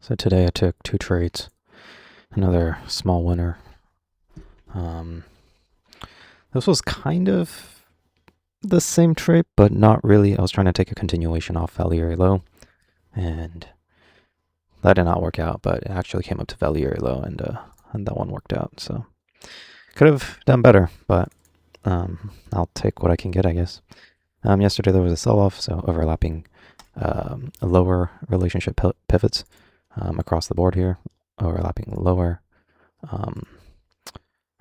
So today I took 2 trades, another small winner. Um, this was kind of the same trade, but not really. I was trying to take a continuation off value area low, and that did not work out, but it actually came up to value area low, and that one worked out. So could have done better, but I'll take what I can get, I guess. Yesterday there was a sell-off, so overlapping lower relationship pivots across the board here, overlapping lower.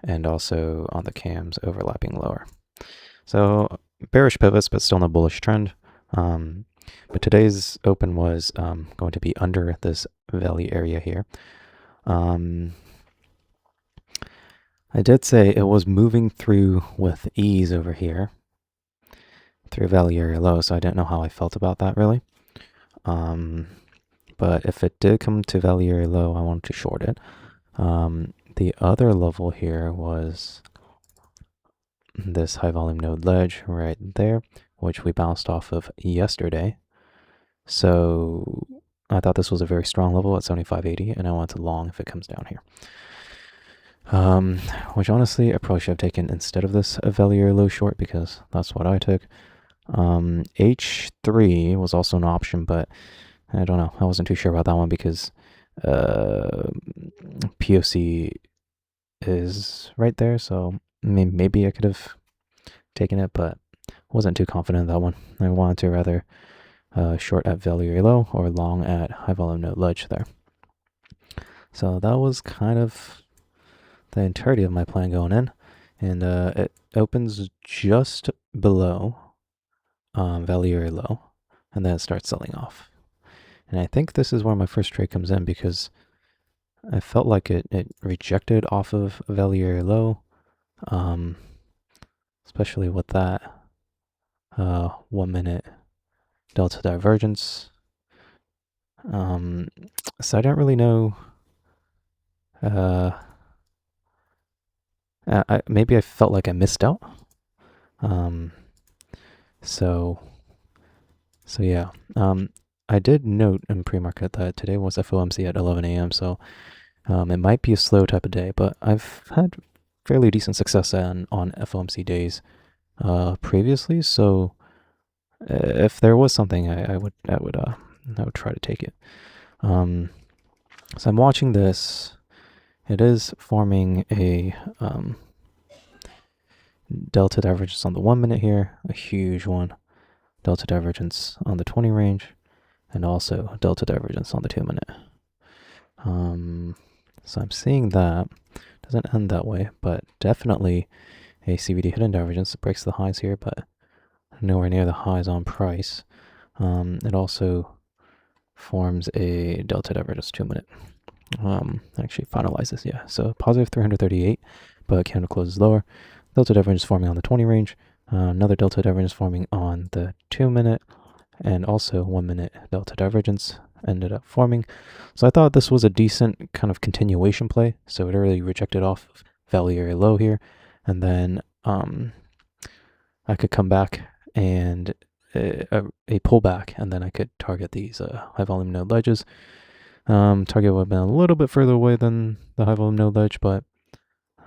And also on the cams overlapping lower. So bearish pivots, but still no bullish trend. But today's open was going to be under this value area here. I did say it was moving through with ease over here through value area low, so I didn't know how I felt about that really. But if it did come to value area low, I wanted to short it. The other level here was this high volume node ledge right there, which we bounced off of yesterday. So I thought this was a very strong level at 75.80, and I want to long if it comes down here. Which honestly I probably should have taken instead of this value area low short, because that's what I took. H3 was also an option, but I don't know. I wasn't too sure about that one because POC is right there, so maybe I could have taken it, but wasn't too confident in that one. I wanted to rather short at value area low or long at high volume node ledge there. So that was kind of the entirety of my plan going in, and it opens just below value area low, and then it starts selling off. And I think this is where my first trade comes in, because I felt like it rejected off of value area low, especially with that 1 minute delta divergence. So I don't really know. Maybe I felt like I missed out. So yeah. I did note in pre-market that today was FOMC at 11 a.m. So it might be a slow type of day, but I've had fairly decent success on FOMC days previously. So if there was something, I would try to take it. So I'm watching this. It is forming a delta divergence on the 1 minute here, a huge one. Delta divergence on the 20 range, and also delta divergence on the 2 minute. So I'm seeing that. Doesn't end that way, but definitely a CVD hidden divergence. It breaks the highs here, but nowhere near the highs on price. It also forms a delta divergence 2 minute. Actually finalizes, yeah. So positive 338, but candle closes lower. Delta divergence forming on the 20 range. Another delta divergence forming on the 2 minute, and also 1 minute delta divergence ended up forming. So I thought this was a decent kind of continuation play. So it already rejected off of value area low here, and then I could come back and a pullback, and then I could target these high volume node ledges. Target would have been a little bit further away than the high volume node ledge, but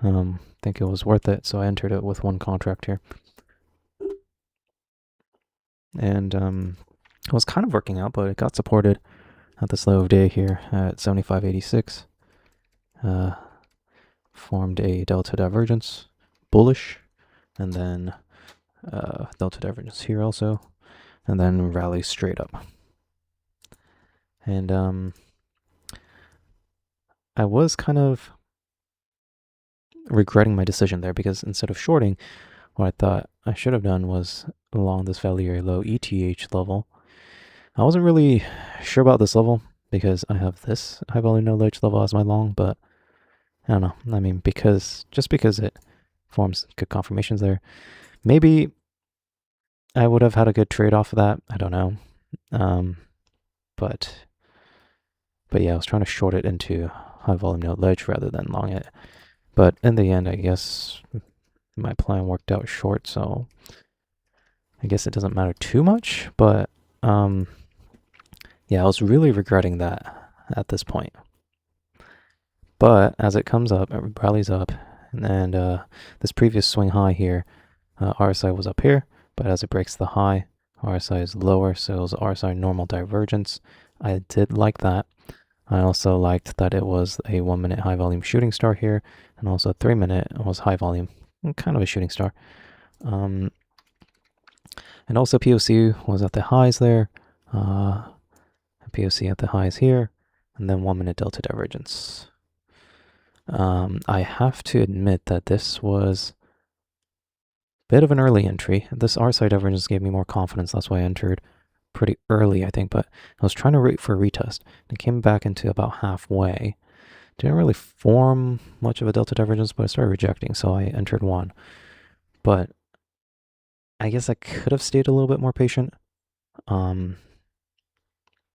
I think it was worth it. So I entered it with one contract here. And it was kind of working out, but it got supported at this low of day here at 75.86. Formed a delta divergence, bullish, and then delta divergence here also, and then rallies straight up. And I was kind of regretting my decision there, because instead of shorting, what I thought I should have done was along this value area low ETH level. I wasn't really sure about this level because I have this high volume node ledge level as my long, but I don't know. I mean, just because it forms good confirmations there, maybe I would have had a good trade off of that. I don't know. But yeah, I was trying to short it into high volume node ledge rather than long it. But in the end, I guess my plan worked out short, so I guess it doesn't matter too much. But yeah, I was really regretting that at this point. But as it comes up, it rallies up, and this previous swing high here, RSI was up here, but as it breaks the high, RSI is lower, so it was RSI normal divergence. I did like that. I also liked that it was a 1 minute high volume shooting star here, and also 3 minute was high volume, kind of a shooting star. And also POC was at the highs there, POC at the highs here, and then 1 minute delta divergence. I have to admit that this was a bit of an early entry. This RSI divergence gave me more confidence. That's why I entered pretty early, I think. But I was trying to wait for a retest. It came back into about halfway. Didn't really form much of a delta divergence, but I started rejecting, so I entered one. But I guess I could have stayed a little bit more patient. I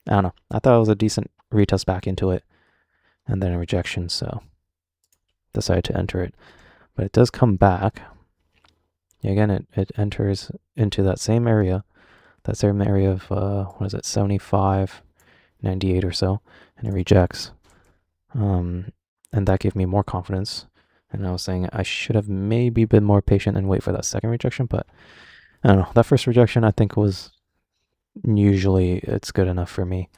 don't know. I thought it was a decent retest back into it, and then a rejection, so decided to enter it. But it does come back. Again, it enters into that same area of, what is it, 75, 98 or so, and it rejects. And that gave me more confidence. And I was saying I should have maybe been more patient and wait for that second rejection, but I don't know. That first rejection, I think, was usually it's good enough for me.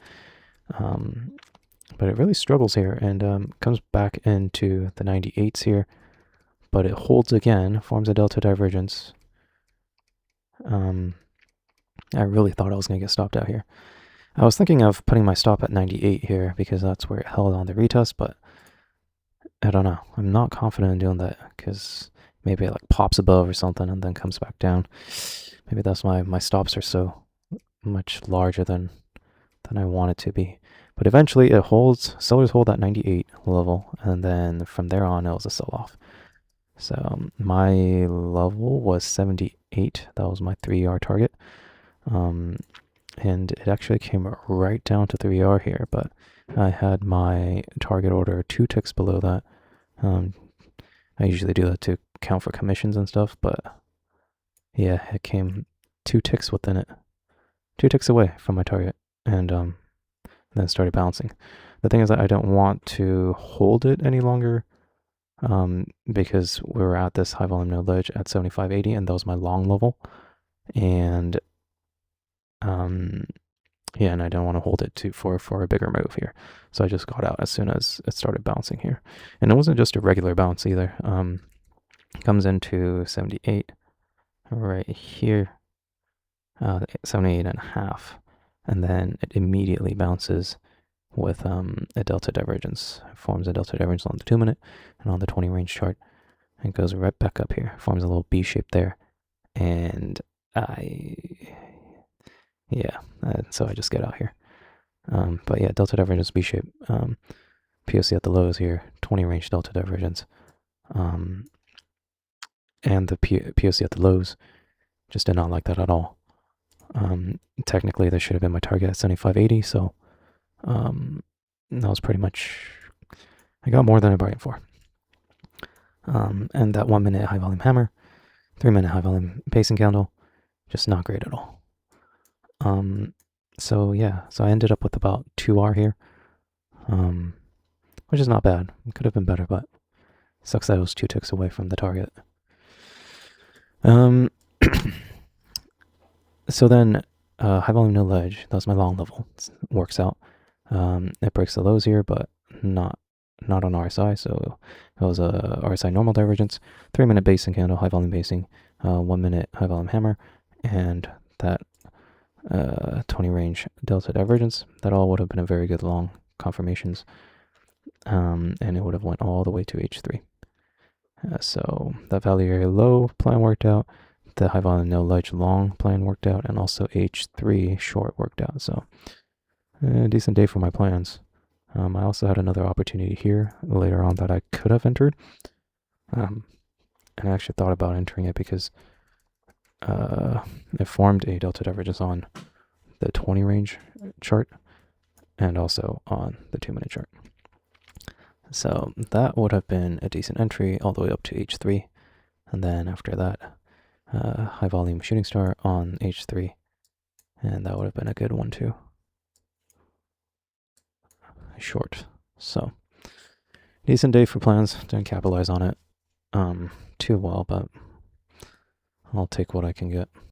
But it really struggles here and comes back into the 98s here, but it holds again, forms a delta divergence. I really thought I was going to get stopped out here. I was thinking of putting my stop at 98 here because that's where it held on the retest, but I don't know. I'm not confident in doing that because maybe it like pops above or something and then comes back down. Maybe that's why my stops are so much larger than I want it to be. But eventually it holds, sellers hold that 98 level, and then from there on it was a sell-off. So my level was 78. That was my 3R target. And it actually came right down to 3R here, but I had my target order 2 ticks below that. I usually do that to count for commissions and stuff, but yeah, it came 2 ticks within it. 2 ticks away from my target, and then started bouncing. The thing is that I don't want to hold it any longer because we were at this high volume node ledge at 75.80, and that was my long level. And yeah, and I don't want to hold it for a bigger move here. So I just got out as soon as it started bouncing here. And it wasn't just a regular bounce either. Comes into 78 right here, 78.5. And then it immediately bounces with a delta divergence. It forms a delta divergence on the 2 minute and on the 20 range chart. And goes right back up here. Forms a little B shape there. And so I just get out here. But yeah, delta divergence B shape. POC at the lows here, 20 range delta divergence. And the POC at the lows just did not like that at all. Technically, this should have been my target at 75.80, so that was pretty much, I got more than I bargained for. And that 1 minute high volume hammer, 3 minute high volume pacing candle, just not great at all. So yeah, so I ended up with about 2R here, which is not bad. It could have been better, but sucks that I was 2 ticks away from the target. So then, high volume no ledge, that was my long level, works out. It breaks the lows here, but not on RSI, so it was a RSI normal divergence, 3 minute basing candle, high volume basing, 1 minute high volume hammer, and that 20 range delta divergence. That all would have been a very good long confirmations, and it would have went all the way to H3. So that value area low plan worked out, the high volume no ledge long plan worked out, and also H3 short worked out. So a decent day for my plans. I also had another opportunity here later on that I could have entered, and I actually thought about entering it because it formed a delta divergence on the 20 range chart and also on the 2 minute chart. So that would have been a decent entry all the way up to H3, and then after that high volume shooting star on H3, and that would have been a good one too. short. So decent day for plans. Didn't capitalize on it too well, but I'll take what I can get.